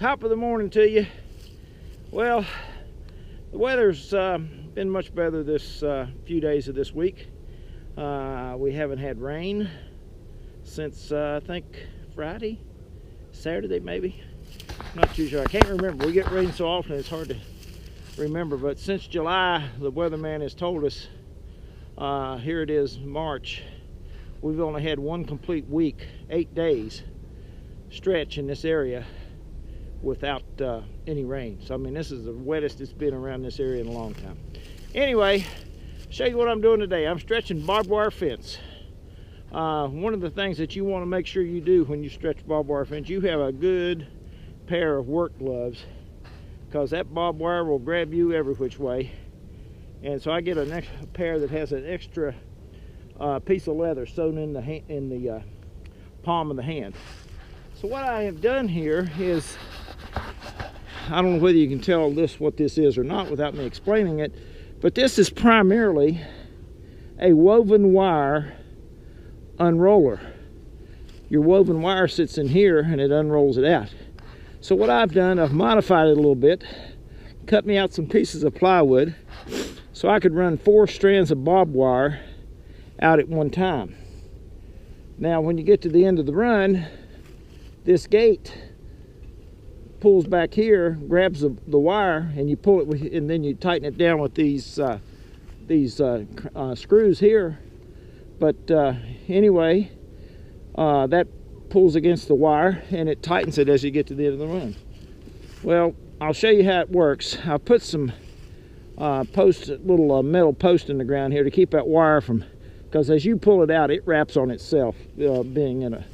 Top of the morning to you. Well, the weather's been much better this few days of this week. We haven't had rain since I think Friday, Saturday maybe. Not too sure. I can't remember. We get rain so often it's hard to remember. But since July, the weatherman has told us, here it is, March. We've only had one complete week, 8 days stretch in this area without any rain. So I mean, this is the wettest it's been around this area in a long time. Anyway, show you what I'm doing today. I'm stretching barbed wire fence. One of the things that you want to make sure you do when you stretch barbed wire fence, you have a good pair of work gloves, because that barbed wire will grab you every which way. And so I get a pair that has an extra piece of leather sewn in the palm of the hand. So what I have done here is, I don't know whether you can tell what this is or not without me explaining it, but this is primarily a woven wire unroller. Your woven wire sits in here and it unrolls it out. So what I've done, I've modified it a little bit, cut me out some pieces of plywood so I could run 4 strands of barbed wire out at one time. Now when you get to the end of the run, this gate pulls back here, grabs the wire, and you pull it with, and then you tighten it down with these screws here. But anyway, that pulls against the wire and it tightens it as you get to the end of the run. Well, I'll show you how it works. I put some little metal post in the ground here to keep that wire from, because as you pull it out, it wraps on itself, being in a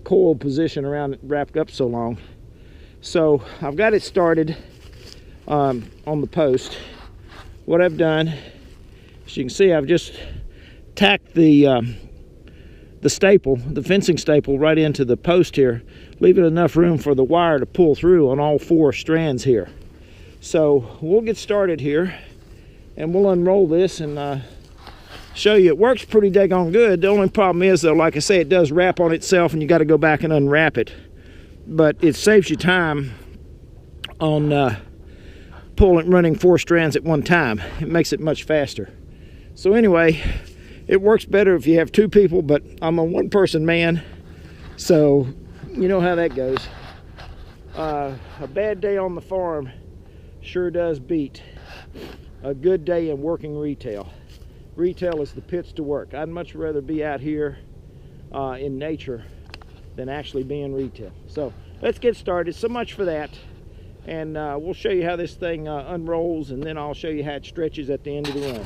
coiled position around it, wrapped up so long. So I've got it started on the post. What I've done, as you can see, I've just tacked the staple, the fencing staple, right into the post here, leaving enough room for the wire to pull through on all 4 strands here. So we'll get started here and we'll unroll this and show you. It works pretty daggone good. The only problem is though, like I say, it does wrap on itself and you got to go back and unwrap it. But it saves you time on running 4 strands at one time. It makes it much faster. So anyway, it works better if you have 2 people, but I'm a 1-person man, so you know how that goes. A bad day on the farm sure does beat a good day in working retail. Retail is the pits to work. I'd much rather be out here in nature than actually be in retail. So let's get started. So much for that, and we'll show you how this thing unrolls, and then I'll show you how it stretches at the end of the run.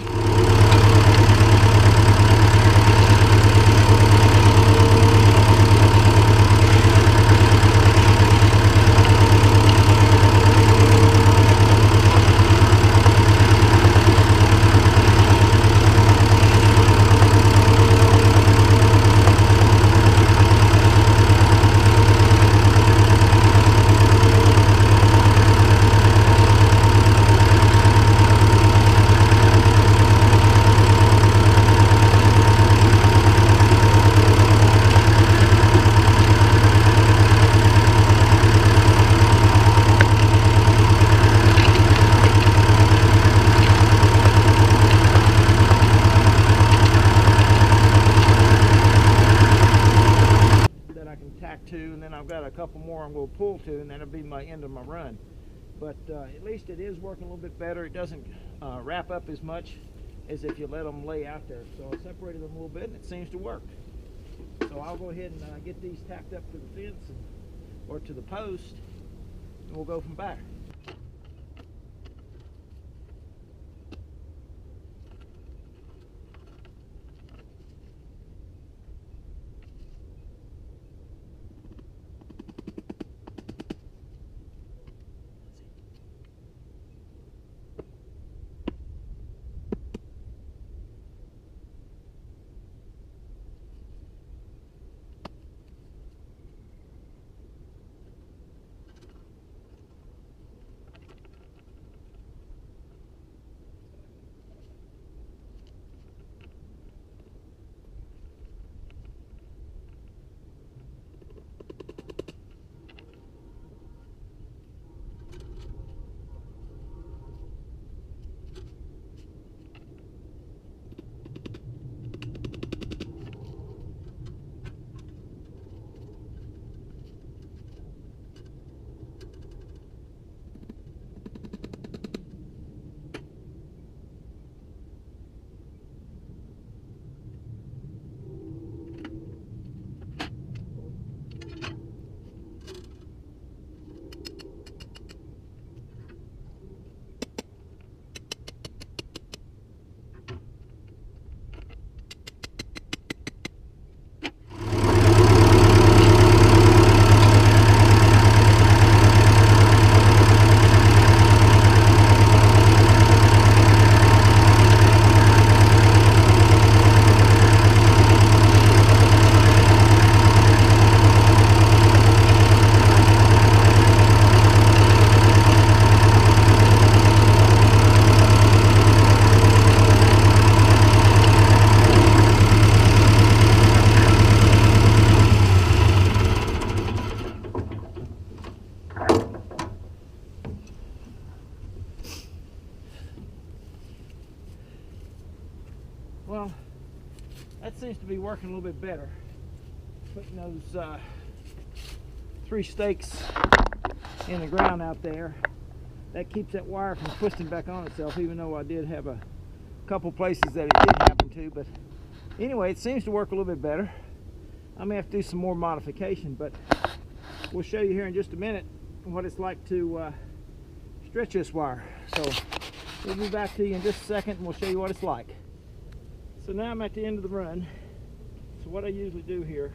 And then I've got a couple more I'm going to pull to, and that'll be my end of my run. But at least it is working a little bit better. It doesn't wrap up as much as if you let them lay out there. So I separated them a little bit and it seems to work. So I'll go ahead and get these tacked up to the fence or to the post, and we'll go from there. That seems to be working a little bit better. Putting those 3 stakes in the ground out there, that keeps that wire from twisting back on itself, even though I did have a couple places that it did happen to. But anyway, it seems to work a little bit better. I may have to do some more modification, but we'll show you here in just a minute what it's like to stretch this wire. So we'll be back to you in just a second and we'll show you what it's like. So now I'm at the end of the run. So what I usually do here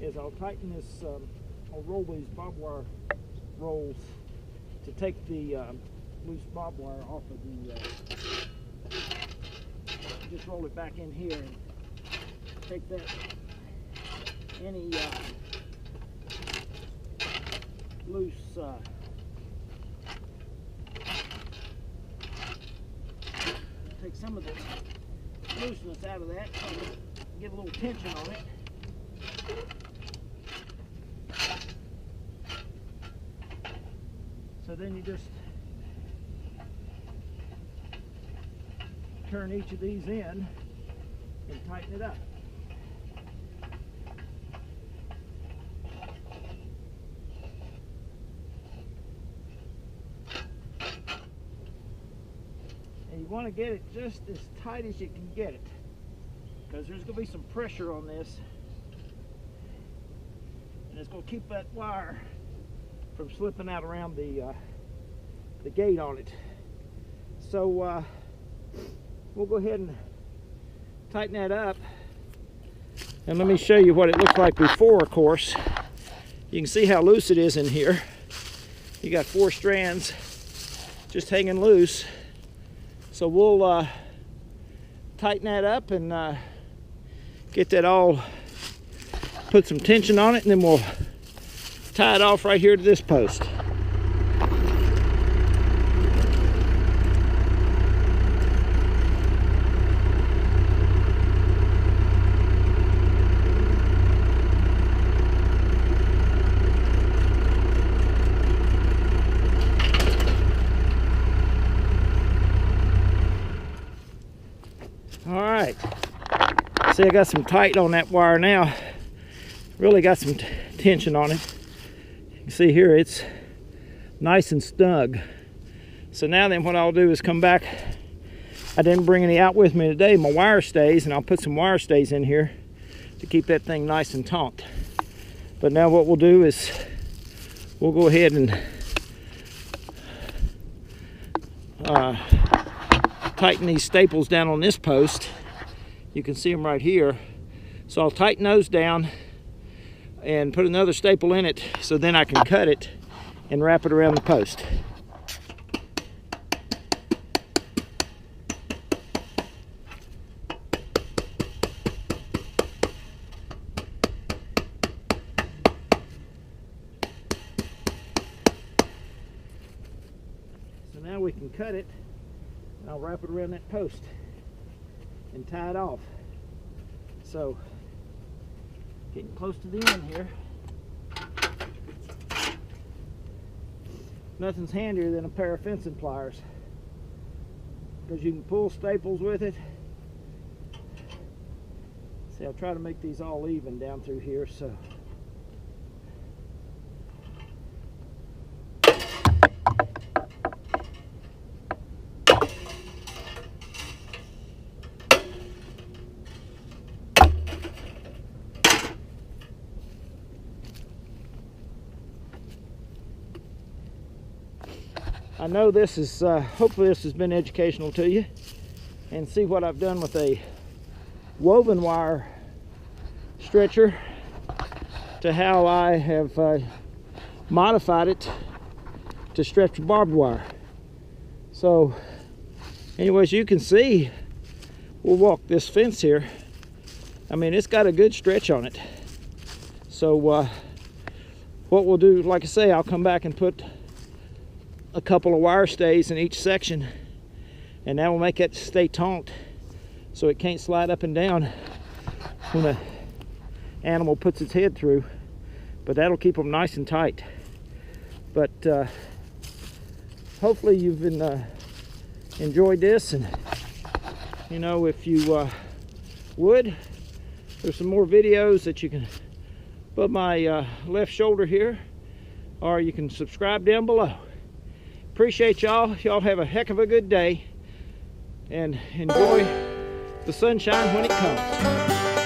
is I'll tighten this, I'll roll these barbed wire rolls to take the loose barbed wire off of the, just roll it back in here and take that, any loose take some of the looseness out of that, get a little tension on it. So then you just turn each of these in and tighten it up. And you want to get it just as tight as you can get it, because there's going to be some pressure on this, and it's going to keep that wire from slipping out around the gate on it. So we'll go ahead and tighten that up, and let me show you what it looks like before. Of course, you can see how loose it is in here. You got 4 strands just hanging loose. So we'll tighten that up and get that all, put some tension on it, and then we'll tie it off right here to this post. All right, see, I got some tight on that wire now. Really got some tension on it. You can see here it's nice and snug. So now then what I'll do is come back. I didn't bring any out with me today, my wire stays, and I'll put some wire stays in here to keep that thing nice and taut. But now what we'll do is we'll go ahead and tighten these staples down on this post. You can see them right here. So I'll tighten those down and put another staple in it, so then I can cut it and wrap it around the post. So now we can cut it, and I'll wrap it around that post and tie it off. So getting close to the end here. Nothing's handier than a pair of fencing pliers, because you can pull staples with it. See, I'll try to make these all even down through here. So I know this is, hopefully this has been educational to you, and see what I've done with a woven wire stretcher to how I have modified it to stretch barbed wire. So anyways, you can see, we'll walk this fence here. I mean, it's got a good stretch on it. So what we'll do, like I say, I'll come back and put a couple of wire stays in each section, and that will make it stay taut so it can't slide up and down when the animal puts its head through. But that'll keep them nice and tight. But hopefully you've enjoyed this, and you know, if you wood. There's some more videos that you can above my left shoulder here, or you can subscribe down below. Appreciate y'all. Y'all have a heck of a good day and enjoy the sunshine when it comes.